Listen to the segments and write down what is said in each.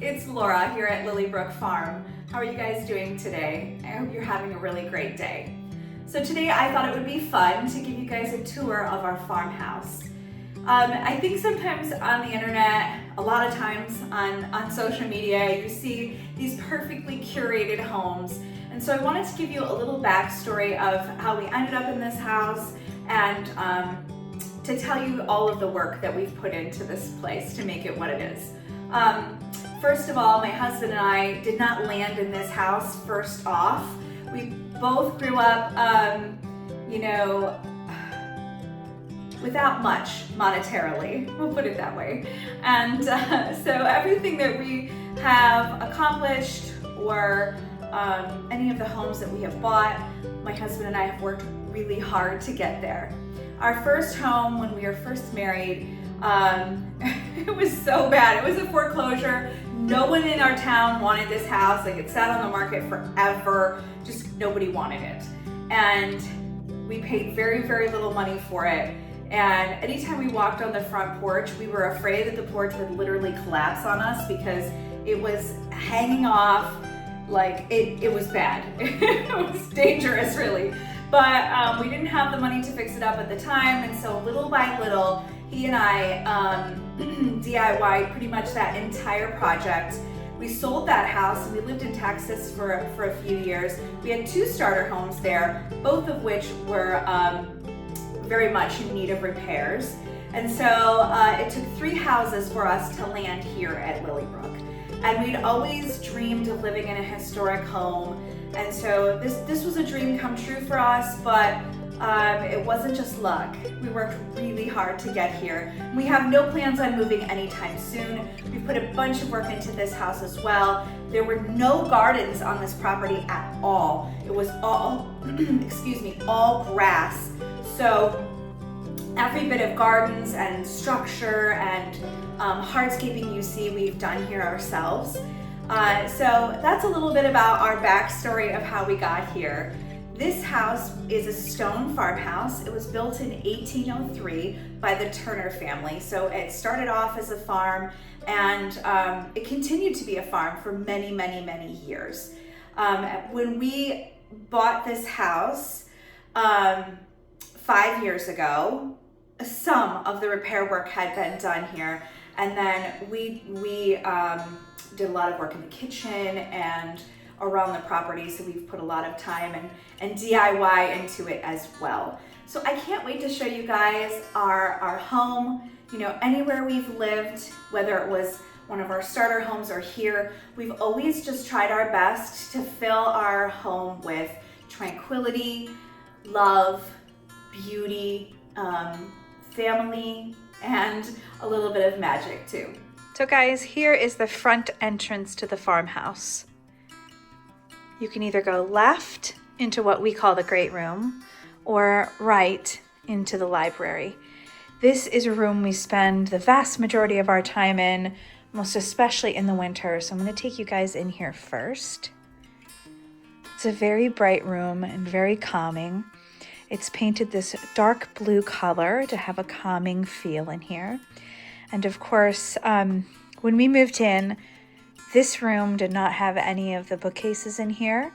it's Laura here at Lily Brook Farm. How are you guys doing today? I hope you're having a really great day. So today I thought it would be fun to give you guys a tour of our farmhouse. I think sometimes on the internet, a lot of times on social media, you see these perfectly curated homes. And so I wanted to give you a little backstory of how we ended up in this house and to tell you all of the work that we've put into this place to make it what it is. First of all, my husband and I did not land in this house first off. We both grew up, without much monetarily, we'll put it that way. And so everything that we have accomplished or any of the homes that we have bought, my husband and I have worked really hard to get there. Our first home when we were first married, it was so bad. It was a foreclosure. No one in our town wanted this house. Like, it sat on the market forever. Just nobody wanted it. And we paid very, very little money for it. And anytime we walked on the front porch, we were afraid that the porch would literally collapse on us because it was hanging off. Like, it was bad. It was dangerous, really. But we didn't have the money to fix it up at the time, and so little by little, he and I DIY'd pretty much that entire project. We sold that house and we lived in Texas for a few years. We had 2 starter homes there, both of which were very much in need of repairs. And so it took 3 houses for us to land here at Lily Brook. And we'd always dreamed of living in a historic home. And so this was a dream come true for us, but it wasn't just luck. We worked really hard to get here. We have no plans on moving anytime soon. We put a bunch of work into this house as well. There were no gardens on this property at all. It was all, all grass. So every bit of gardens and structure and hardscaping you see, we've done here ourselves. So that's a little bit about our backstory of how we got here. This house is a stone farmhouse. It was built in 1803 by the Turner family. So it started off as a farm, and it continued to be a farm for many, many, many years. When we bought this house 5 years ago, some of the repair work had been done here, and then we did a lot of work in the kitchen and around the property, so we've put a lot of time and DIY into it as well. So I can't wait to show you guys our home. You know, anywhere we've lived, whether it was one of our starter homes or here, we've always just tried our best to fill our home with tranquility, love, beauty, family, and a little bit of magic too. So guys, here is the front entrance to the farmhouse. You can either go left into what we call the great room or right into the library. This is a room we spend the vast majority of our time in, most especially in the winter. So I'm going to take you guys in here first. It's a very bright room and very calming. It's painted this dark blue color to have a calming feel in here. And of course, when we moved in, this room did not have any of the bookcases in here,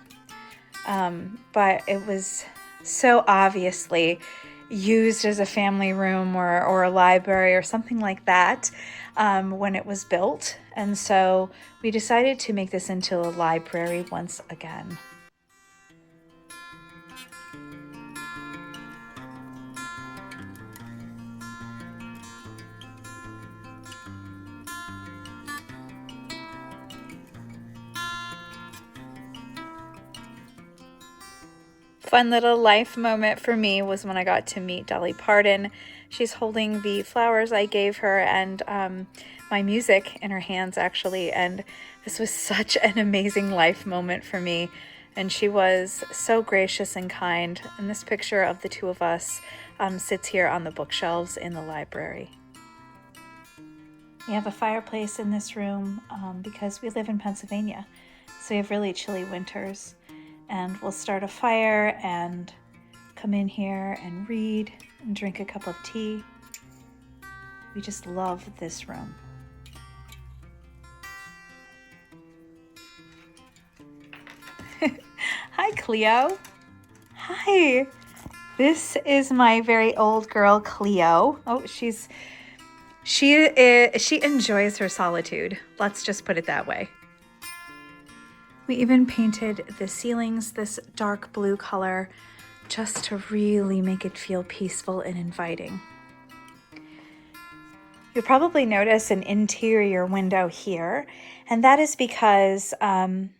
but it was so obviously used as a family room or a library or something like that when it was built. And so we decided to make this into a library once again. Fun little life moment for me was when I got to meet Dolly Parton. She's holding the flowers I gave her and my music in her hands, actually, and this was such an amazing life moment for me, and she was so gracious and kind, and this picture of the two of us sits here on the bookshelves in the library. We have a fireplace in this room because we live in Pennsylvania, so we have really chilly winters. And we'll start a fire and come in here and read and drink a cup of tea. We just love this room. Hi, Cleo. Hi. This is my very old girl, Cleo. Oh, she enjoys her solitude. Let's just put it that way. We even painted the ceilings this dark blue color just to really make it feel peaceful and inviting. You'll probably notice an interior window here, and that is because one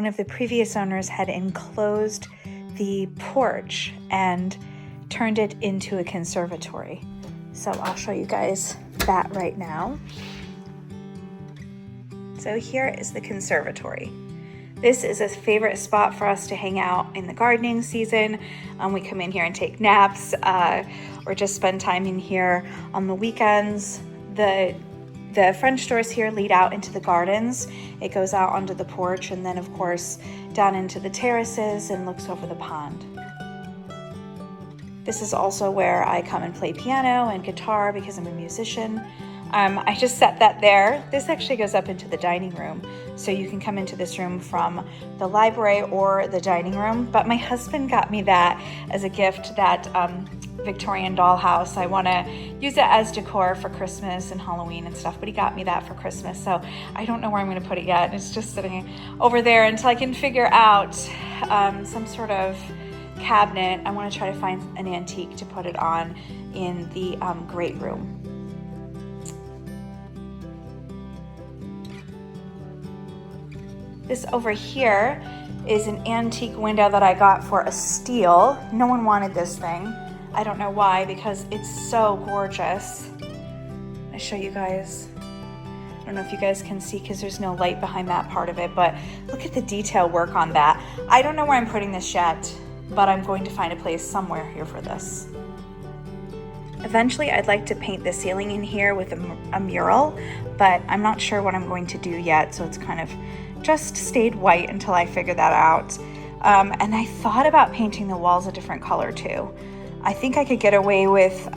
of the previous owners had enclosed the porch and turned it into a conservatory. So I'll show you guys that right now. So here is the conservatory. This is a favorite spot for us to hang out in the gardening season. We come in here and take naps or just spend time in here on the weekends. The French doors here lead out into the gardens. It goes out onto the porch and then of course down into the terraces and looks over the pond. This is also where I come and play piano and guitar because I'm a musician. I just set that there. This actually goes up into the dining room. So you can come into this room from the library or the dining room. But my husband got me that as a gift, that Victorian dollhouse. I want to use it as decor for Christmas and Halloween and stuff, but he got me that for Christmas. So I don't know where I'm going to put it yet. It's just sitting over there until I can figure out some sort of cabinet. I want to try to find an antique to put it on in the great room. This over here is an antique window that I got for a steal. No one wanted this thing. I don't know why, because it's so gorgeous. I'll show you guys. I don't know if you guys can see because there's no light behind that part of it, but look at the detail work on that. I don't know where I'm putting this yet, but I'm going to find a place somewhere here for this. Eventually, I'd like to paint the ceiling in here with a mural, but I'm not sure what I'm going to do yet, so it's kind of just stayed white until I figure that out. And I thought about painting the walls a different color too. I think I could get away with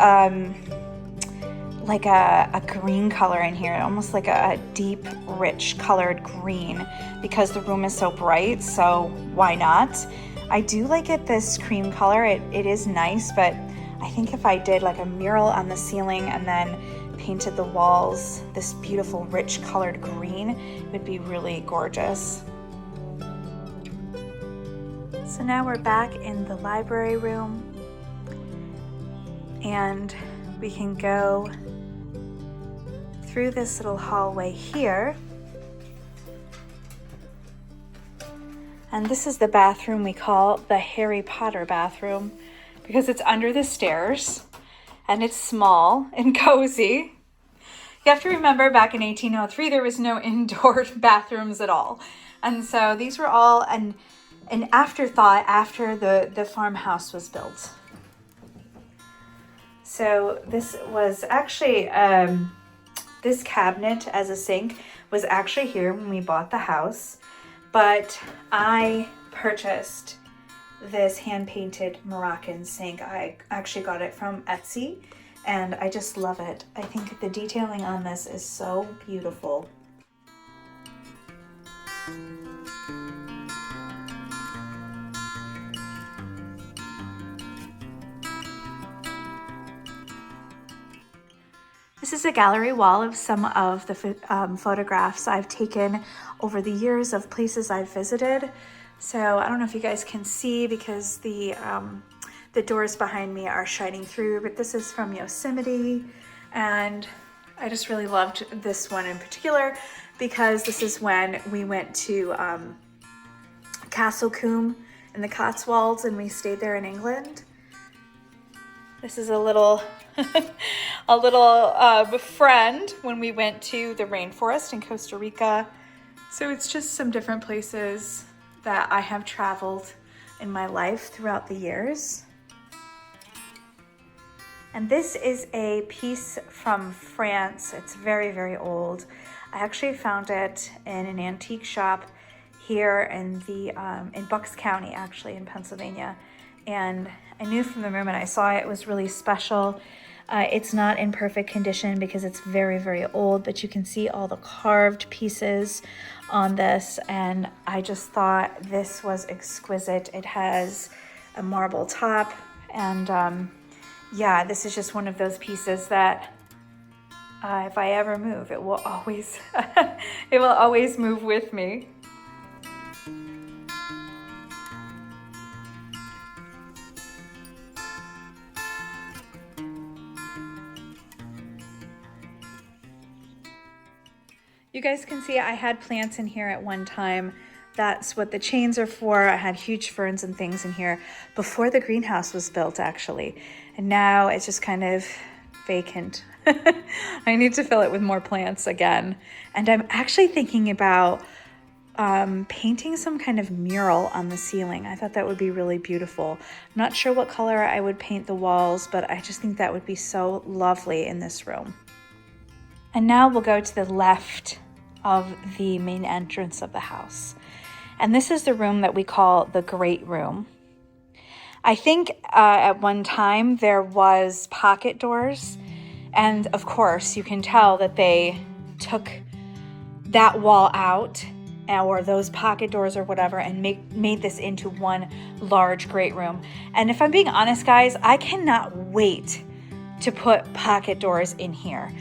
like a green color in here, almost like a deep, rich colored green, because the room is so bright, so why not? I do like it this cream color. It is nice, but I think if I did like a mural on the ceiling and then painted the walls this beautiful rich colored green, it would be really gorgeous. So now we're back in the library room and we can go through this little hallway here. And this is the bathroom we call the Harry Potter bathroom because it's under the stairs and it's small and cozy. You have to remember back in 1803, there was no indoor bathrooms at all. And so these were all an afterthought after the farmhouse was built. So this was actually, this cabinet as a sink was actually here when we bought the house, but I purchased this hand-painted Moroccan sink. I actually got it from Etsy and I just love it. I think the detailing on this is so beautiful. This is a gallery wall of some of the photographs I've taken over the years of places I've visited. So I don't know if you guys can see because the doors behind me are shining through, but this is from Yosemite. And I just really loved this one in particular because this is when we went to Castle Combe in the Cotswolds and we stayed there in England. This is a little friend when we went to the rainforest in Costa Rica. So it's just some different places that I have traveled in my life throughout the years. And this is a piece from France. It's very, very old. I actually found it in an antique shop here in Bucks County, actually in Pennsylvania. And I knew from the moment I saw it, it was really special. It's not in perfect condition because it's very, very old, but you can see all the carved pieces on this, and I just thought this was exquisite. It has a marble top, and yeah, this is just one of those pieces that if I ever move, it will always it will always move with me. You guys can see I had plants in here at one time. That's what the chains are for. I had huge ferns and things in here before the greenhouse was built, actually. And now it's just kind of vacant. I need to fill it with more plants again. And I'm actually thinking about painting some kind of mural on the ceiling. I thought that would be really beautiful. I'm not sure what color I would paint the walls, but I just think that would be so lovely in this room. And now we'll go to the left of the main entrance of the house. And this is the room that we call the great room. I think at one time there was pocket doors. And of course, you can tell that they took that wall out, or those pocket doors or whatever, and made this into one large great room. And if I'm being honest, guys, I cannot wait to put pocket doors in here.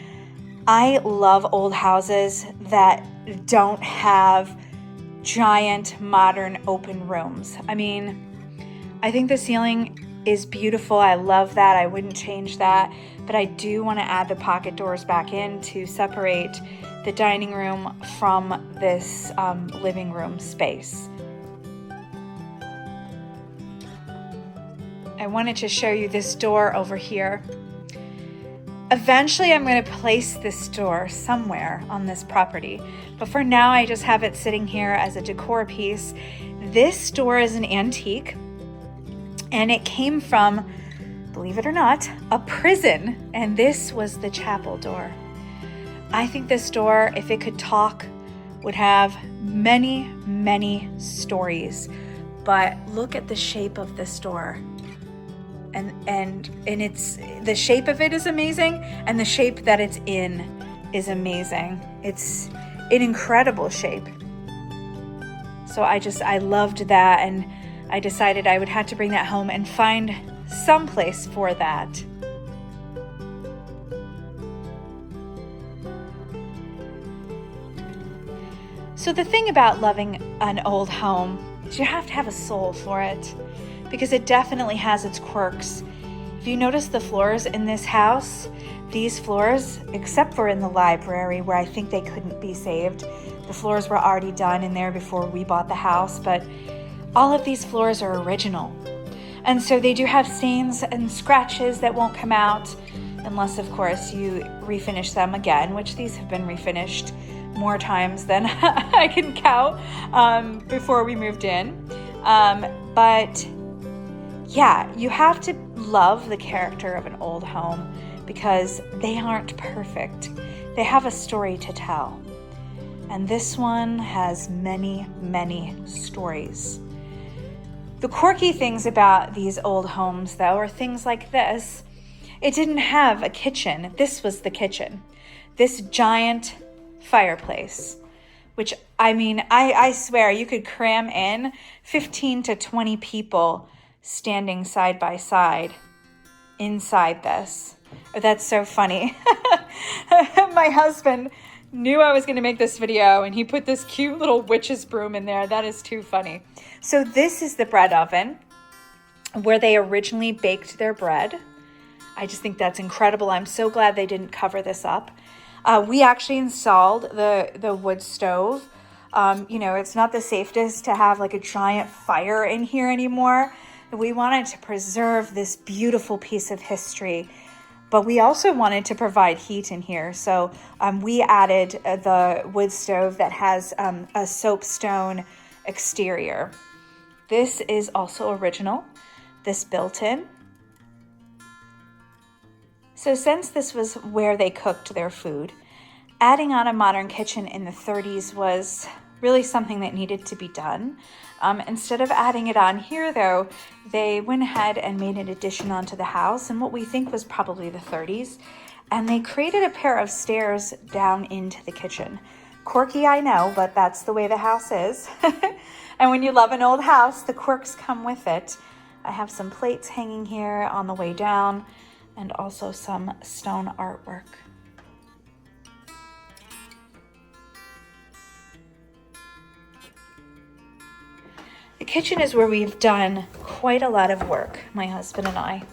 I love old houses that don't have giant modern open rooms. I mean, I think the ceiling is beautiful. I love that. I wouldn't change that. But I do want to add the pocket doors back in to separate the dining room from this living room space. I wanted to show you this door over here. Eventually, I'm going to place this door somewhere on this property, but for now, I just have it sitting here as a decor piece. This door is an antique, and it came from, believe it or not, a prison, and this was the chapel door. I think this door, if it could talk, would have many, many stories, but look at the shape of this door. And it's, the shape of it is amazing, and the shape that it's in is amazing. It's an incredible shape. So I loved that, and I decided I would have to bring that home and find some place for that. So the thing about loving an old home is you have to have a soul for it, because it definitely has its quirks. If you notice the floors in this house, these floors, except for in the library where I think they couldn't be saved, the floors were already done in there before we bought the house, but all of these floors are original. And so they do have stains and scratches that won't come out unless, of course, you refinish them again, which these have been refinished more times than I can count before we moved in. But yeah, you have to love the character of an old home because they aren't perfect. They have a story to tell. And this one has many, many stories. The quirky things about these old homes, though, are things like this. It didn't have a kitchen. This was the kitchen. This giant fireplace, which, I mean, I swear you could cram in 15 to 20 people standing side by side inside this. Oh, that's so funny. My husband knew I was going to make this video, and he put this cute little witch's broom in there. That is too funny. So this is the bread oven where they originally baked their bread. I just think that's incredible. I'm so glad they didn't cover this up. We actually installed the wood stove. It's not the safest to have like a giant fire in here anymore. We wanted to preserve this beautiful piece of history, but we also wanted to provide heat in here. So we added the wood stove that has a soapstone exterior. This is also original, this built-in. So since this was where they cooked their food, adding on a modern kitchen in the 30s was really something that needed to be done. Instead of adding it on here though, they went ahead and made an addition onto the house in what we think was probably the 30s. And they created a pair of stairs down into the kitchen. Quirky, I know, but that's the way the house is. And when you love an old house, the quirks come with it. I have some plates hanging here on the way down and also some stone artwork. The kitchen is where we've done quite a lot of work, my husband and I.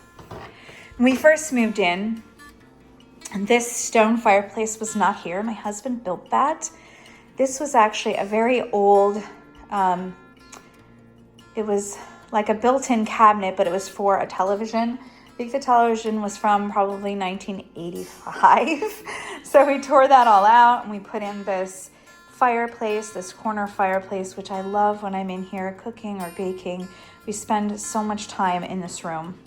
When we first moved in, this stone fireplace was not here. My husband built that. This was actually a very old, it was like a built-in cabinet, but it was for a television. I think the television was from probably 1985. So we tore that all out and we put in this fireplace, this corner fireplace, which I love when I'm in here cooking or baking. We spend so much time in this room.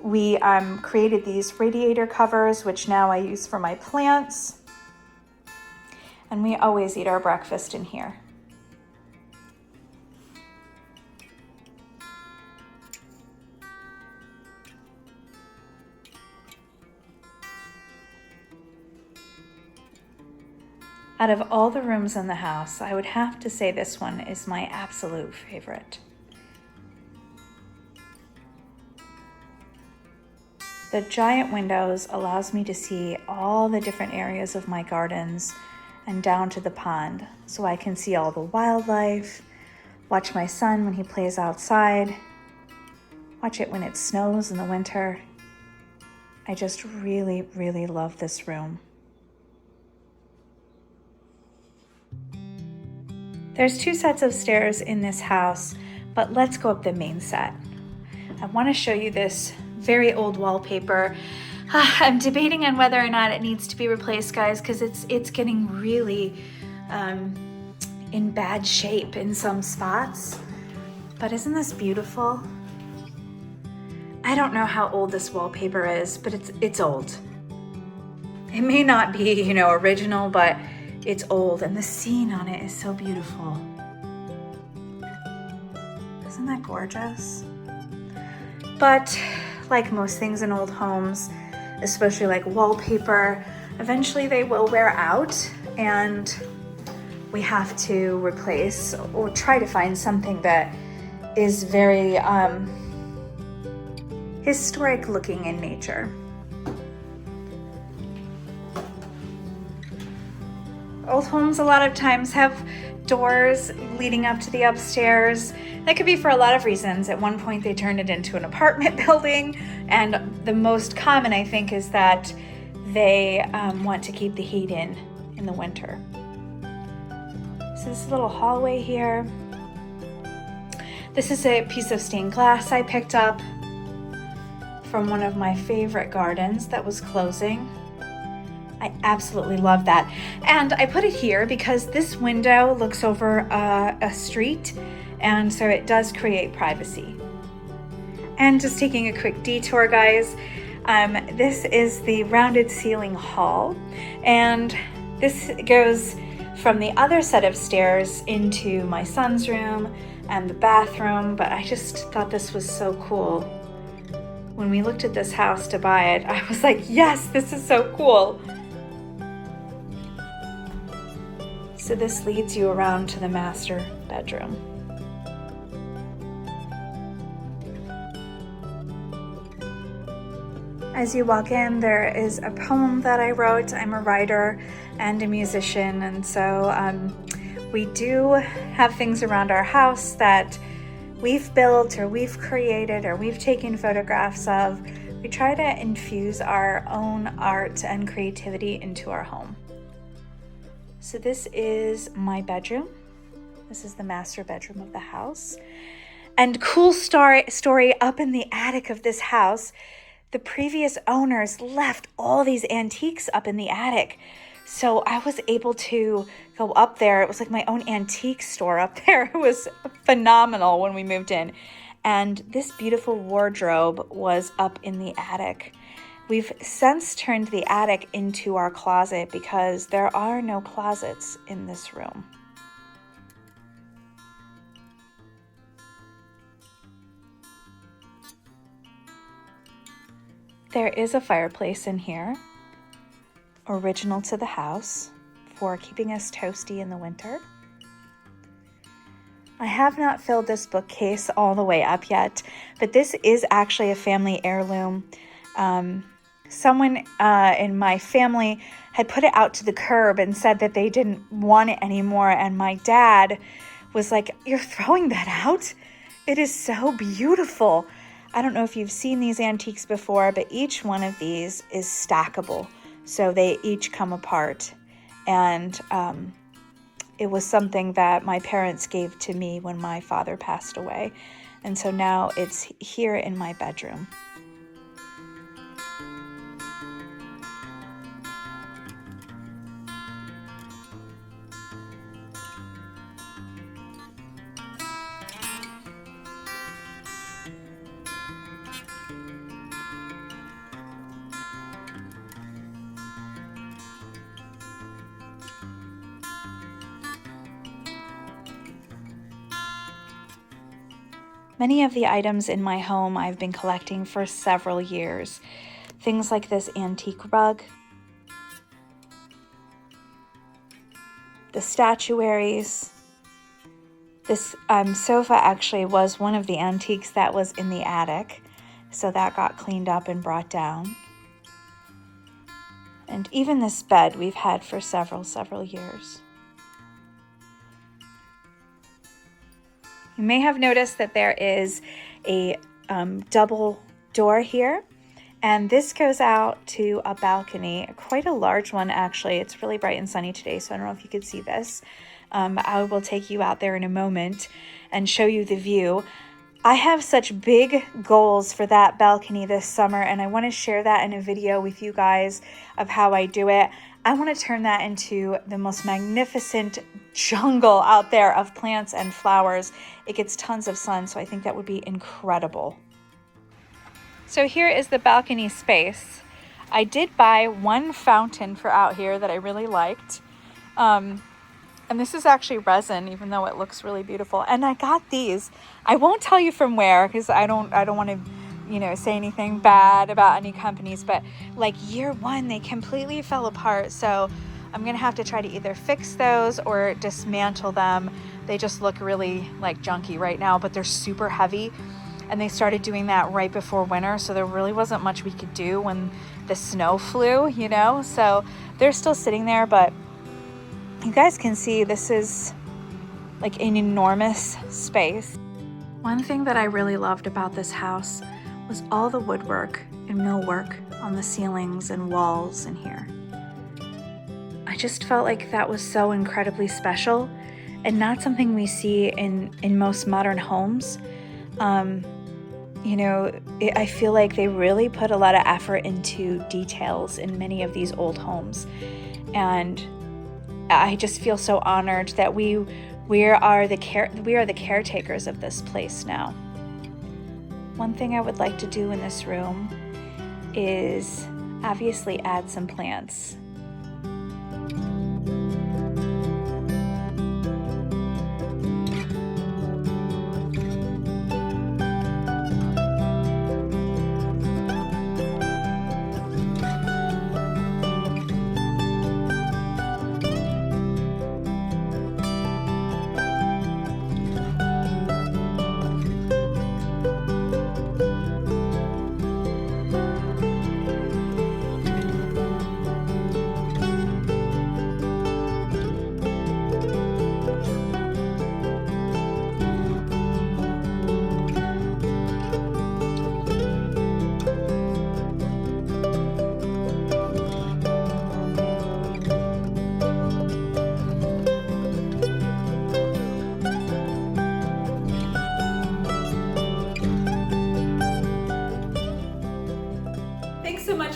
We created these radiator covers, which now I use for my plants. And we always eat our breakfast in here. Out of all the rooms in the house, I would have to say this one is my absolute favorite. The giant windows allows me to see all the different areas of my gardens and down to the pond, so I can see all the wildlife, watch my son when he plays outside, watch it when it snows in the winter. I just really, really love this room. There's 2 sets of stairs in this house, but let's go up the main set. I want to show you this very old wallpaper. I'm debating on whether or not it needs to be replaced, guys, because it's getting really in bad shape in some spots. But isn't this beautiful? I don't know how old this wallpaper is, but it's old. It may not be, original, but it's old, and the scene on it is so beautiful. Isn't that gorgeous? But like most things in old homes, especially like wallpaper, eventually they will wear out and we have to replace or try to find something that is very historic looking in nature. Old homes a lot of times have doors leading up to the upstairs. That could be for a lot of reasons. At one point they turned it into an apartment building, and the most common, I think, is that they want to keep the heat in the winter. So this little hallway here. This is a piece of stained glass I picked up from one of my favorite gardens that was closing. I absolutely love that. And I put it here because this window looks over a street, and so it does create privacy. And just taking a quick detour, guys, this is the rounded ceiling hall, and this goes from the other set of stairs into my son's room and the bathroom, but I just thought this was so cool. When we looked at this house to buy it, I was like, yes, this is so cool. So this leads you around to the master bedroom. As you walk in, there is a poem that I wrote. I'm a writer and a musician, and so we do have things around our house that we've built or we've created or we've taken photographs of. We try to infuse our own art and creativity into our home. So this is my bedroom. This is the master bedroom of the house. And cool story up in the attic of this house, the previous owners left all these antiques up in the attic. So I was able to go up there. It was like my own antique store up there. It was phenomenal when we moved in. And this beautiful wardrobe was up in the attic. We've since turned the attic into our closet because there are no closets in this room. There is a fireplace in here, original to the house, for keeping us toasty in the winter. I have not filled this bookcase all the way up yet, but this is actually a family heirloom. Someone in my family had put it out to the curb and said that they didn't want it anymore, and my dad was like, "You're throwing that out? It is so beautiful." I don't know if you've seen these antiques before, but each one of these is stackable. So they each come apart. And it was something that my parents gave to me when my father passed away. And so now it's here in my bedroom. Many of the items in my home I've been collecting for several years. Things like this antique rug, the statuaries. This sofa actually was one of the antiques that was in the attic, so that got cleaned up and brought down. And even this bed we've had for several years. You may have noticed that there is a double door here, and this goes out to a balcony, quite a large one actually. It's really bright and sunny today, so I don't know if you could see this. I will take you out there in a moment and show you the view. I have such big goals for that balcony this summer, and I want to share that in a video with you guys of how I do it. I want to turn that into the most magnificent jungle out there of plants and flowers. It gets tons of sun, so I think that would be incredible. So here is the balcony space. I did buy one fountain for out here that I really liked. And this is actually resin, even though it looks really beautiful. And I got these. I won't tell you from where, because I don't want to say anything bad about any companies, but like year one, they completely fell apart. So I'm going to have to try to either fix those or dismantle them. They just look really like junky right now, but they're super heavy. And they started doing that right before winter. So there really wasn't much we could do when the snow flew, so they're still sitting there, but you guys can see this is like an enormous space. One thing that I really loved about this house was all the woodwork and millwork on the ceilings and walls in here. I just felt like that was so incredibly special and not something we see in most modern homes. I feel like they really put a lot of effort into details in many of these old homes. And I just feel so honored that we are the caretakers of this place now. One thing I would like to do in this room is obviously add some plants.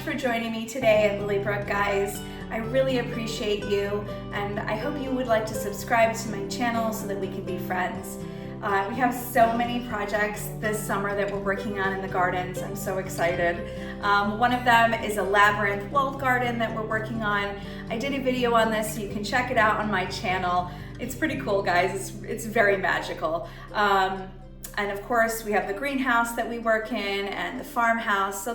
For joining me today at Lily Brook, guys. I really appreciate you, and I hope you would like to subscribe to my channel so that we can be friends. We have so many projects this summer that we're working on in the gardens. I'm so excited. One of them is a labyrinth walled garden that we're working on. I did a video on this, so you can check it out on my channel. It's pretty cool, guys. It's very magical. And of course, we have the greenhouse that we work in and the farmhouse. So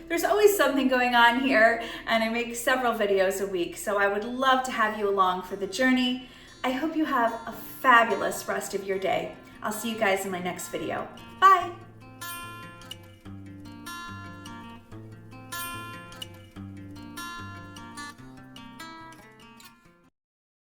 there's always something going on here, and I make several videos a week. So I would love to have you along for the journey. I hope you have a fabulous rest of your day. I'll see you guys in my next video. Bye.